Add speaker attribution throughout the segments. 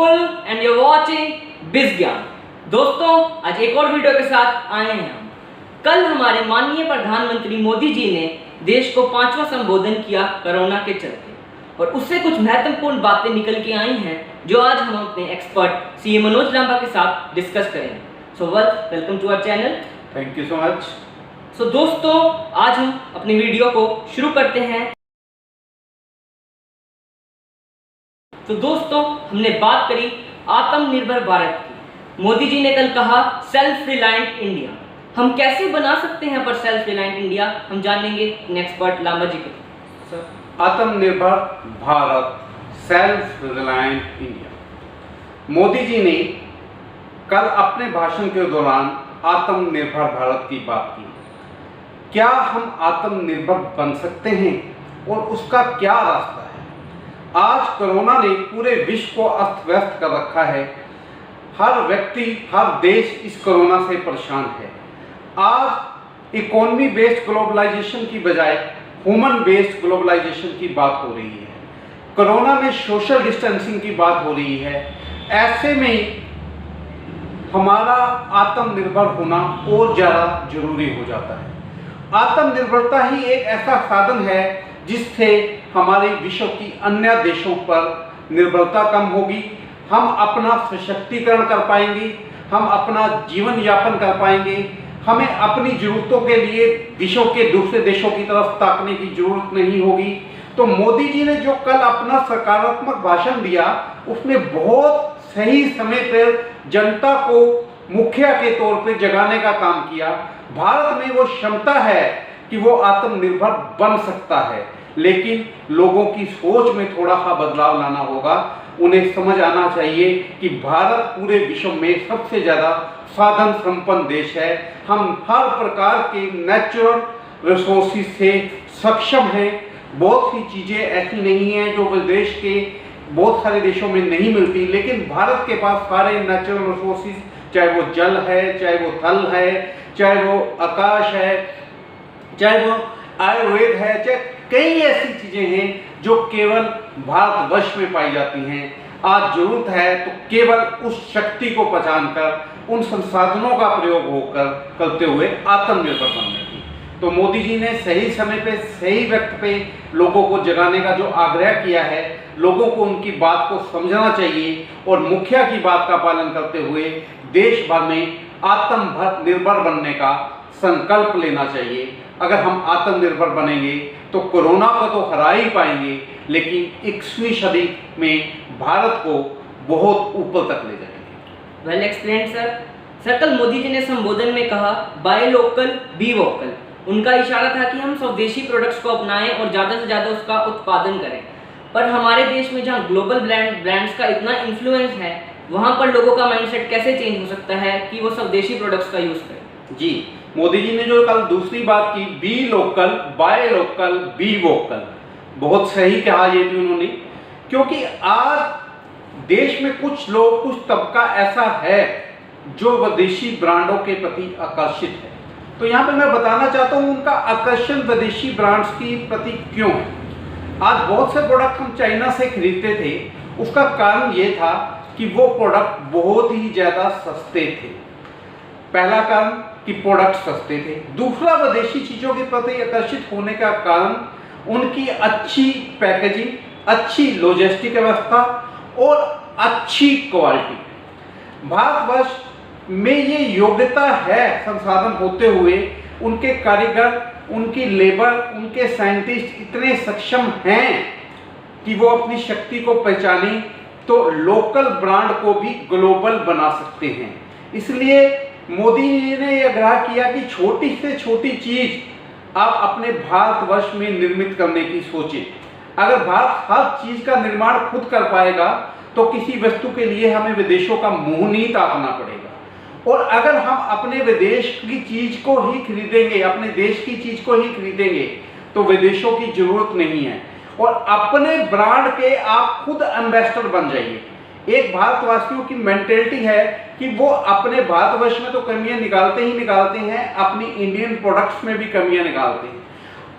Speaker 1: Mukul and you watching बिज ज्ञान। दोस्तों, आज एक और वीडियो के साथ आए हैं हम। कल हमारे माननीय प्रधानमंत्री मोदी जी ने देश को 5वां संबोधन किया कोरोना के चलते, और उससे कुछ महत्वपूर्ण बातें निकल के आई हैं जो आज हम अपने एक्सपर्ट सीए मनोज लांबा के साथ डिस्कस करेंगे। So welcome to our channel.
Speaker 2: Thank you so much.
Speaker 1: So दोस्तों, आज हम अपनी वीडियो को शुरू करते हैं। तो दोस्तों, हमने बात करी आत्मनिर्भर भारत की। मोदी जी ने कल कहा सेल्फ रिलायंट इंडिया। हम कैसे बना सकते हैं पर सेल्फ रिलायंट इंडिया, हम जानेंगे एक्सपर्ट लांबा जी को। Sir,
Speaker 2: Atmanirbhar Bharat, self reliant India. Modi ji ने कल अपने भाषण के दौरान आत्मनिर्भर भारत की बात की। क्या हम आत्मनिर्भर बन सकते हैं और उसका क्या रास्ता है? आज कोरोना ने पूरे विश्व को अस्त व्यस्त कर रखा है। हर व्यक्ति, हर देश इस कोरोना से परेशान है। आज इकोनॉमी बेस्ड ग्लोबलाइजेशन की बजाय ह्यूमन बेस्ड ग्लोबलाइजेशन की बात हो रही है। कोरोना में सोशल डिस्टेंसिंग की बात हो रही है। ऐसे में हमारा आत्मनिर्भर होना और ज़्यादा जरूरी हो जाता है। आत्मनिर्भरता ही एक ऐसा साधन है जिससे हमारे विश्व की अन्य देशों पर निर्भरता कम होगी। हम अपना सशक्तिकरण कर पाएंगे, हम अपना जीवन यापन कर पाएंगे। हमें अपनी ज़रूरतों के लिए विश्व के दूसरे देशों की तरफ ताकने की जरूरत नहीं होगी। तो मोदी जी ने जो कल अपना सकारात्मक भाषण दिया, उसमें बहुत सही समय पर जनता को मुखिया के तौर पर जगाने का काम किया। भारत में वो क्षमता है कि वो आत्मनिर्भर बन सकता है, लेकिन लोगों की सोच में थोड़ा सा बदलाव लाना होगा। उन्हें समझ आना चाहिए कि भारत पूरे विश्व में सबसे ज़्यादा साधन संपन्न देश है। हम हर प्रकार के नेचुरल रिसोर्सेज से सक्षम हैं। बहुत सी चीज़ें ऐसी नहीं हैं जो विदेश के बहुत सारे देशों में नहीं मिलती, लेकिन भारत के पास सारे नेचुरल रिसोर्सेज, चाहे वो जल है, चाहे वो थल है, चाहे वो आकाश है, चाहे वो आयुर्वेद है, चाहे कई ऐसी चीज़ें हैं जो केवल भारतवर्ष में पाई जाती हैं। आज जरूरत है तो केवल उस शक्ति को पहचानकर, उन संसाधनों का प्रयोग होकर करते हुए आत्मनिर्भर बनने की। तो मोदी जी ने सही समय पे, सही वक्त पे लोगों को जगाने का जो आग्रह किया है, लोगों को उनकी बात को समझना चाहिए और मुखिया की बात का पालन करते हुए देश भर में आत्मनिर्भर बनने का संकल्प लेना चाहिए। अगर हम आत्मनिर्भर बनेंगे तो कोरोना को तो हरा ही पाएंगे, लेकिन 21वीं सदी में भारत को बहुत ऊपर तक ले जाएंगे।
Speaker 1: Well explained sir. सर, कल मोदी जी ने संबोधन में कहा बाय लोकल बी वोकल। उनका इशारा था कि हम स्वदेशी प्रोडक्ट्स को अपनाएं और ज़्यादा से ज़्यादा उसका उत्पादन करें। पर हमारे देश में जहाँ ग्लोबल ब्रांड्स का इतना इन्फ्लुएंस है, वहाँ पर लोगों का माइंडसेट कैसे चेंज हो सकता है कि वो स्वदेशी प्रोडक्ट्स का यूज़ करें?
Speaker 2: जी, मोदी जी ने जो कल दूसरी बात की, be local buy local be vocal, बहुत सही कहा ये भी उन्होंने। क्योंकि आज देश में कुछ लोग, कुछ तबका ऐसा है जो विदेशी ब्रांडों के प्रति आकर्षित है। तो यहाँ पे मैं बताना चाहता हूँ उनका आकर्षण विदेशी ब्रांड्स की प्रति क्यों है। आज बहुत से प्रोडक्ट हम चाइना से खरीदते थे, उसका कारण ये था कि वो प्रोडक्ट बहुत ही ज़्यादा सस्ते थे। पहला कारण कि प्रोडक्ट सस्ते थे। दूसरा, विदेशी चीज़ों के प्रति आकर्षित होने का कारण उनकी अच्छी पैकेजिंग, अच्छी लॉजिस्टिक व्यवस्था और अच्छी क्वालिटी। भारतवर्ष में ये योग्यता है, संसाधन होते हुए उनके कारीगर, उनकी लेबर, उनके साइंटिस्ट इतने सक्षम हैं कि वो अपनी शक्ति को पहचाने तो लोकल ब्रांड को भी ग्लोबल बना सकते हैं। इसलिए मोदी जी ने यह आग्रह किया कि छोटी से छोटी चीज़ आप अपने भारतवर्ष में निर्मित करने की सोचें। अगर भारत हर चीज़ का निर्माण खुद कर पाएगा तो किसी वस्तु के लिए हमें विदेशों का मुंह नहीं ताकना पड़ेगा। और अगर हम अपने विदेश की चीज़ को ही खरीदेंगे, अपने देश की चीज़ को ही खरीदेंगे, तो विदेशों की जरूरत नहीं है। और अपने ब्रांड के आप खुद एम्बेसडर बन जाइए। एक भारतवासियों की मेंटेलिटी है कि वो अपने भारतवर्ष में तो कमियां निकालते ही निकालते हैं, अपनी इंडियन प्रोडक्ट्स में भी कमियां निकालते हैं।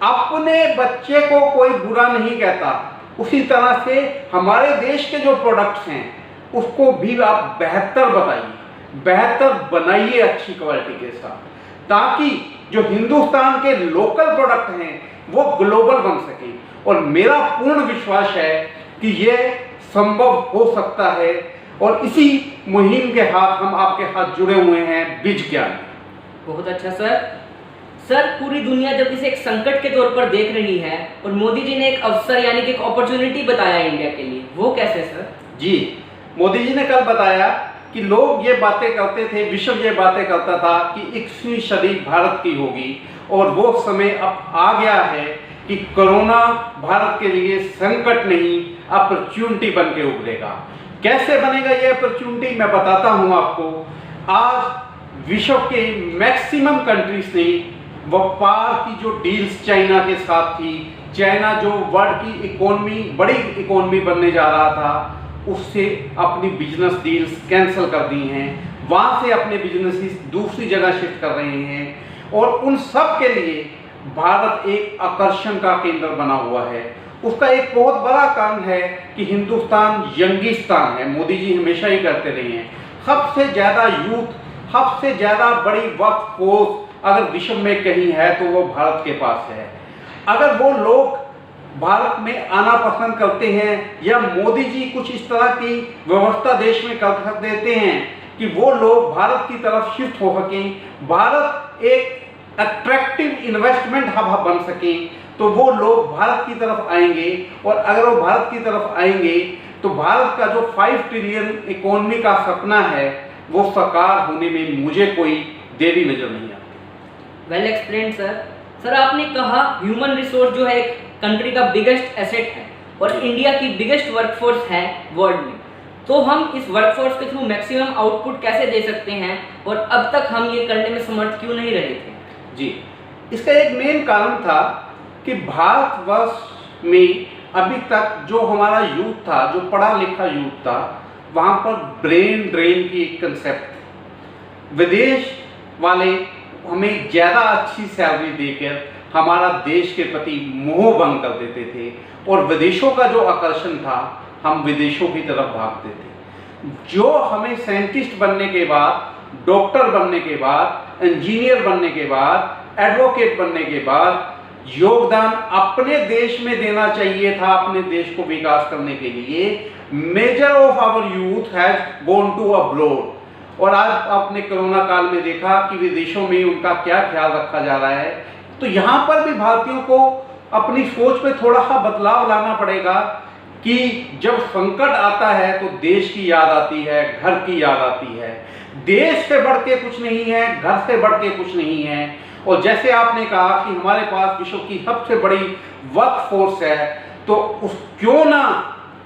Speaker 2: अपने बच्चे को कोई बुरा नहीं कहता। उसी तरह से हमारे देश के जो प्रोडक्ट्स हैं उसको भी आप बेहतर बताइए, बेहतर बनाइए अच्छी क्वालिटी के साथ, ताकि जो हिंदुस्तान के लोकल प्रोडक्ट हैं वो ग्लोबल बन सके। और मेरा पूर्ण विश्वास है कि ये संभव हो सकता है, और इसी मुहिम के हाथ हम आपके हाथ जुड़े हुए हैं बीज ज्ञान।
Speaker 1: बहुत अच्छा सर, पूरी दुनिया जब इसे एक संकट के तौर पर देख रही है और मोदी जी ने एक अवसर यानी कि एक अपॉर्चुनिटी बताया इंडिया के लिए, वो कैसे सर?
Speaker 2: जी, मोदी जी ने कल बताया कि लोग ये बातें करते थे, विश्व ये बातें करता था कि 21वीं सदी भारत की होगी, और वो समय अब आ गया है कि कोरोना भारत के लिए संकट नहीं, अपॉर्चुनिटी बन के उभरेगा। कैसे बनेगा ये अपॉर्चुनिटी, मैं बताता हूं आपको। आज विश्व के मैक्सिमम कंट्रीज ने व्यापार की जो डील्स चाइना के साथ थी, चाइना जो वर्ल्ड की इकोनॉमी, बड़ी इकोनॉमी बनने जा रहा था, उससे अपनी बिजनेस डील्स कैंसिल कर दी हैं, वहाँ से अपने बिजनेसेस दूसरी जगह शिफ्ट कर रहे हैं, और उन सब के लिए भारत एक आकर्षण का केंद्र बना हुआ है। उसका एक बहुत बड़ा कारण है कि हिंदुस्तान यंगिस्तान है। मोदी जी हमेशा ही करते रहे हैं, सबसे ज़्यादा यूथ, सबसे ज़्यादा बड़ी वर्क फोर्स अगर विश्व में कहीं है तो वो भारत के पास है। अगर वो लोग भारत में आना पसंद करते हैं, या मोदी जी कुछ इस तरह की व्यवस्था देश में कर देते हैं कि वो लोग भारत की तरफ शिफ्ट हो सकें, भारत एक अट्रैक्टिव इन्वेस्टमेंट हब बन सके, तो वो लोग भारत की तरफ आएंगे। और अगर वो भारत की तरफ आएंगे तो भारत का जो 5 ट्रिलियन इकोनॉमी का सपना है वो साकार होने में मुझे कोई देरी नजर नहीं आती।
Speaker 1: वेल एक्सप्लेन्ड सर, आपने कहा ह्यूमन रिसोर्स जो है एक कंट्री का बिगेस्ट एसेट है और इंडिया की बिगेस्ट वर्कफोर्स है वर्ल्ड में, तो हम इस वर्कफोर्स के थ्रू मैक्सिमम आउटपुट कैसे दे सकते हैं, और अब तक हम ये करने में समर्थ क्यों नहीं रहे थे?
Speaker 2: जी, इसका एक मेन कारण था कि भारतवर्ष में अभी तक जो हमारा यूथ था, जो पढ़ा लिखा यूथ था, वहाँ पर ब्रेन ड्रेन की एक कंसेप्ट, विदेश वाले हमें ज़्यादा अच्छी सैलरी देकर हमारा देश के प्रति मोह भंग कर देते थे, और विदेशों का जो आकर्षण था, हम विदेशों की तरफ भागते थे। जो हमें साइंटिस्ट बनने के बाद, डॉक्टर बनने के बाद, इंजीनियर बनने के बाद, एडवोकेट बनने के बाद योगदान अपने देश में देना चाहिए था, अपने देश को विकास करने के लिए, major of our youth has gone to abroad. और आज आपने कोरोना काल में देखा कि विदेशों में उनका क्या ख्याल रखा जा रहा है। तो यहाँ पर भी भारतीयों को अपनी सोच में थोड़ा सा बदलाव लाना पड़ेगा कि जब संकट आता है तो देश की याद आती है, घर की याद आती है। देश से बढ़ के कुछ नहीं है, घर से बढ़ के कुछ नहीं है। और जैसे आपने कहा कि हमारे पास विश्व की सबसे बड़ी वर्क फोर्स है, तो क्यों ना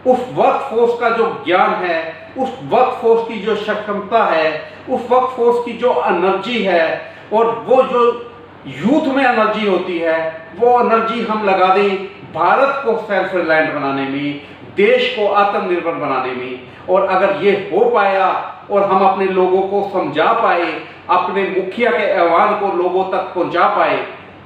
Speaker 2: उस वर्क फोर्स का जो ज्ञान है, उस वर्क फोर्स की जो क्षमता है, उस वर्क फोर्स की जो एनर्जी है, और वो जो यूथ में एनर्जी होती है, वो एनर्जी हम लगा दें भारत को सेल्फ रिलायंट बनाने में, देश को आत्मनिर्भर बनाने में। और अगर ये हो पाया और हम अपने लोगों को समझा पाए, अपने मुखिया के आह्वान को लोगों तक पहुंचा पाए,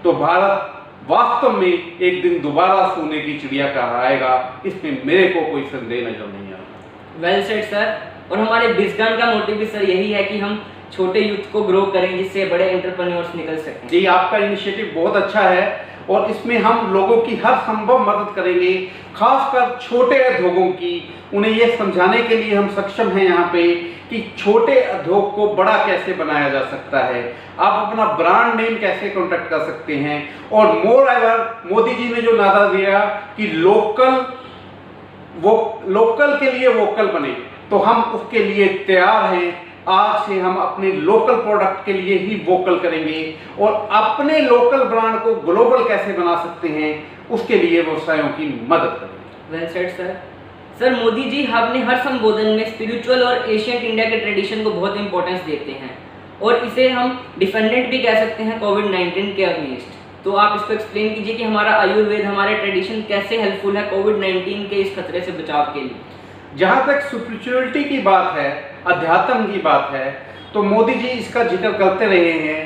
Speaker 2: तो भारत वास्तव में एक दिन दोबारा सोने की चिड़िया कहलाएगा। इसमें मेरे को कोई संदेह नजर नहीं आता।
Speaker 1: वेल सेड सर, और हमारे बिजगान का मोटिव भी सर यही है कि हम छोटे यूथ को ग्रो करें जिससे बड़े एंटरप्रेन्योर्स निकल सकें।
Speaker 2: जी, आपका इनिशिएटिव बहुत अच्छा है, और इसमें हम लोगों की हर संभव मदद करेंगे, खासकर छोटे उद्योगों की। उन्हें यह समझाने के लिए हम सक्षम हैं यहाँ पे कि छोटे उद्योग को बड़ा कैसे बनाया जा सकता है, आप अपना ब्रांड नेम कैसे कॉन्टेक्ट कर सकते हैं। और मोर एवर मोदी जी ने जो नारा दिया कि लोकल के लिए वोकल बने, तो हम उसके लिए तैयार हैं। आज से हम अपने लोकल प्रोडक्ट के लिए ही वोकल करेंगे, और अपने लोकल ब्रांड को ग्लोबल कैसे बना सकते हैं उसके लिए व्यवसायों की मदद करेंगे।
Speaker 1: Well said sir, Modi ji अपने हर संबोधन में स्पिरिचुअल और एशियंट इंडिया के ट्रेडिशन को बहुत इंपॉर्टेंस देते हैं, और इसे हम डिफेंडेंट भी कह सकते हैं कोविड-19 के अगेंस्ट। तो आप इसको एक्सप्लेन कीजिए कि हमारा आयुर्वेद, हमारे ट्रेडिशन कैसे हेल्पफुल है कोविड-19 के इस खतरे से बचाव के लिए।
Speaker 2: जहाँ तक स्पिरिचुअलिटी की बात है, अध्यात्म की बात है, तो मोदी जी इसका जिक्र करते रहे हैं।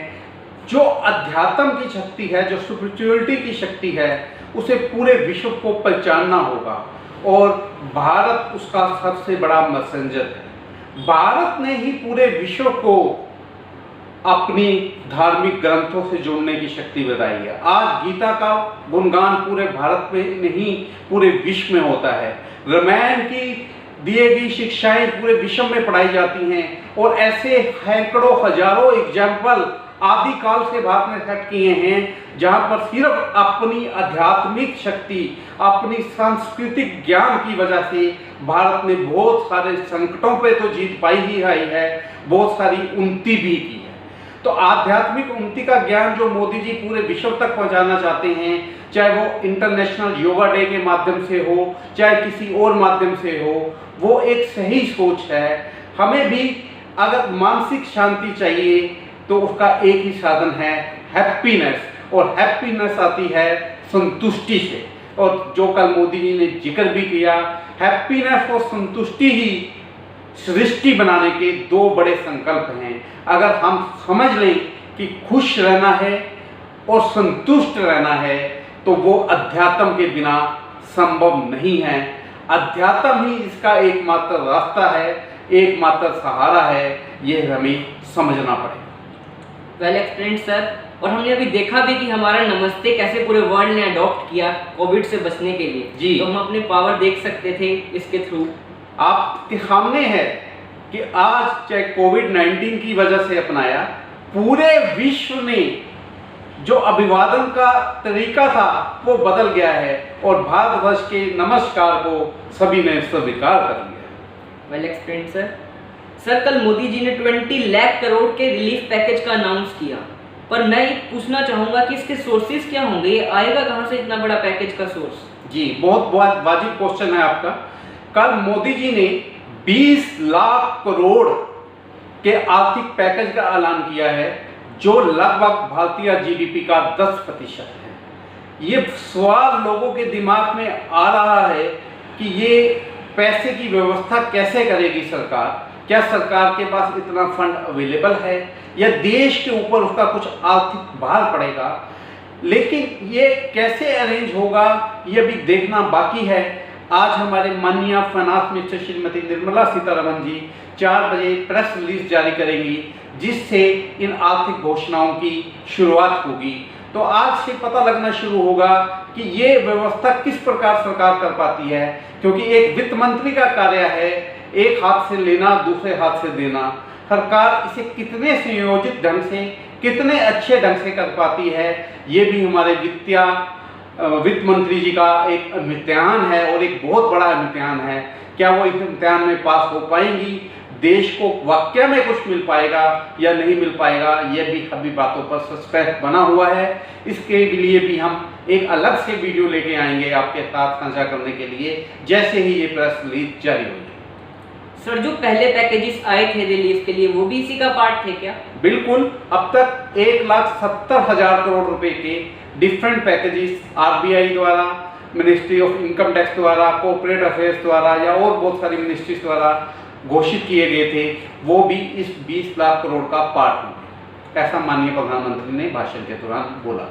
Speaker 2: जो अध्यात्म की शक्ति है, जो स्पिरिचुअलिटी की शक्ति है, उसे पूरे विश्व को पहचानना होगा। और भारत उसका सबसे बड़ा मैसेंजर है। भारत ने ही पूरे विश्व को अपनी धार्मिक ग्रंथों से जोड़ने की शक्ति बताई है। आज गीता का गुणगान पूरे भारत में नहीं पूरे विश्व में होता है। रामायण की दिए गई शिक्षाएं पूरे विश्व में पढ़ाई जाती हैं और ऐसे सैकड़ों हजारों एग्जाम्पल आदि काल से भारत ने सेट किए हैं जहां पर सिर्फ अपनी आध्यात्मिक शक्ति, अपनी सांस्कृतिक ज्ञान की वजह से भारत ने बहुत सारे संकटों पे तो जीत पाई ही है, बहुत सारी उन्नति भी की है। तो आध्यात्मिक उन्नति का ज्ञान जो मोदी जी पूरे विश्व तक पहुंचाना चाहते हैं, चाहे वो इंटरनेशनल योगा डे के माध्यम से हो, चाहे किसी और माध्यम से हो, वो एक सही सोच है। हमें भी अगर मानसिक शांति चाहिए तो उसका एक ही साधन है हैप्पीनेस, और हैप्पीनेस आती है संतुष्टि से। और जो कल मोदी जी ने जिक्र भी किया, हैप्पीनेस और संतुष्टि ही सृष्टि बनाने के दो बड़े संकल्प हैं। अगर हम समझ लें कि खुश रहना है और संतुष्ट रहना है तो वो अध्यात्म के बिना संभव नहीं है। अध्यात्म ही इसका एकमात्र रास्ता है, एकमात्र सहारा है, ये हमें समझना पड़ेगा।
Speaker 1: Well explained sir. और हमने अभी देखा भी कि हमारा नमस्ते कैसे पूरे वर्ल्ड ने अडॉप्ट किया कोविड से बचने के लिए
Speaker 2: जी।
Speaker 1: तो हम अपने पावर देख सकते थे इसके थ्रू।
Speaker 2: आपके सामने है कि आज चाहे कोविड-19 की वजह से अपनाया, पूरे विश्व ने जो अभिवादन का तरीका था वो बदल गया है और भारतवर्ष के नमस्कार को सभी ने स्वीकार कर लिया।
Speaker 1: Well explained sir. सर कल मोदी जी ने 20 लाख करोड़ के रिलीफ पैकेज का अनाउंस किया, पर मैं ये पूछना चाहूँगा कि इसके सोर्सेज क्या होंगे, ये आएगा कहाँ से इतना बड़ा पैकेज का सोर्स?
Speaker 2: जी, बहुत वाजिब क्वेश्चन है आपका। कल मोदी जी ने 20 लाख करोड़ के आर्थिक पैकेज का ऐलान किया है जो लगभग भारतीय जीडीपी का 10% है। ये सवाल लोगों के दिमाग में आ रहा है कि ये पैसे की व्यवस्था कैसे करेगी सरकार, क्या सरकार के पास इतना फंड अवेलेबल है या देश के ऊपर उसका कुछ आर्थिक भार पड़ेगा। लेकिन ये कैसे अरेंज होगा ये भी देखना बाकी है। आज हमारे माननीय फाइनेंस मिनिस्टर श्रीमती निर्मला सीतारमण जी 4 बजे प्रेस रिलीज जारी करेंगी जिससे इन आर्थिक घोषणाओं की शुरुआत होगी। तो आज से पता लगना शुरू होगा कि ये व्यवस्था किस प्रकार सरकार कर पाती है, क्योंकि एक वित्त मंत्री का कार्य है एक हाथ से लेना दूसरे हाथ से देना। सरकार इसे कितने संयोजित ढंग से, कितने अच्छे ढंग से कर पाती है, ये भी हमारे वित्त मंत्री जी का एक इम्तिहान है और एक बहुत बड़ा इम्तिहान है। क्या वो इस इम्तिहान में पास हो पाएंगी, देश को वाकई में कुछ मिल पाएगा या नहीं मिल पाएगा, ये भी सभी बातों पर सस्पेंस बना हुआ है। इसके लिए भी हम एक अलग से वीडियो लेके आएंगे आपके साथ साझा करने के लिए जैसे ही ये प्रेस रिलीज जारी होगी।
Speaker 1: सर जो पहले पैकेजेस आए थे रिलीफ के लिए वो भी इसी का पार्ट थे क्या?
Speaker 2: बिल्कुल। अब तक 1,70,000 करोड़ रुपए के डिफरेंट पैकेजेस आरबीआई द्वारा, मिनिस्ट्री ऑफ इनकम टैक्स द्वारा, कॉर्पोरेट अफेयर्स द्वारा या और बहुत सारी मिनिस्ट्रीज द्वारा घोषित किए गए थे, वो भी इस 20 लाख करोड़ का पार्ट होंगे, ऐसा माननीय प्रधानमंत्री ने भाषण के दौरान बोला।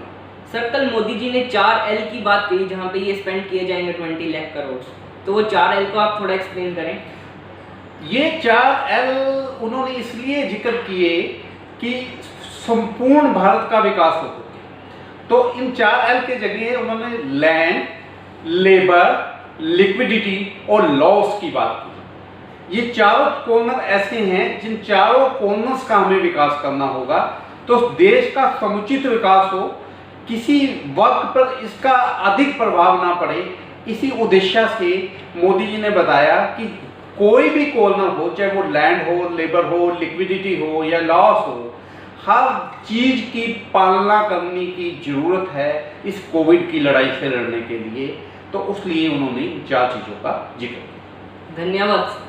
Speaker 1: सर कल मोदी जी ने 4L की बात कही जहां पे ये स्पेंड किए जाएंगे 20 लाख करोड़, तो वो 4L को आप थोड़ा एक्सप्लेन करें।
Speaker 2: ये 4L उन्होंने इसलिए जिक्र किए कि संपूर्ण भारत का विकास हो सके। तो इन 4L के जगह उन्होंने लैंड, लेबर, लिक्विडिटी और लॉस की बात की। ये चारों कॉर्नर ऐसे हैं जिन चारों कॉर्नर्स का हमें विकास करना होगा तो देश का समुचित विकास हो, किसी वक्त पर इसका अधिक प्रभाव ना पड़े। इसी उद्देश्य से मोदी जी ने बताया कि कोई भी कॉर्नर हो, चाहे वो लैंड हो, लेबर हो, लिक्विडिटी हो या लॉस हो, हर चीज की पालना करने की जरूरत है इस कोविड की लड़ाई से लड़ने के लिए। तो इसलिए उन्होंने इन 4 चीजों का जिक्र किया।
Speaker 1: धन्यवाद।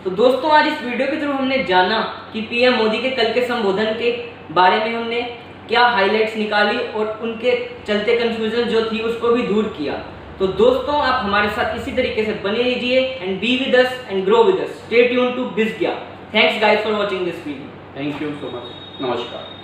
Speaker 1: तो दोस्तों आज इस वीडियो के थ्रू हमने जाना कि पीएम मोदी के कल के संबोधन के बारे में हमने क्या हाइलाइट्स निकाली और उनके चलते कंफ्यूजन जो थी उसको भी दूर किया। तो दोस्तों आप हमारे साथ इसी तरीके से बने रहिए and be with us and grow with us. Stay tuned to BizGyan। Thanks guys for watching this video.
Speaker 2: Thank you so much. नमस्कार।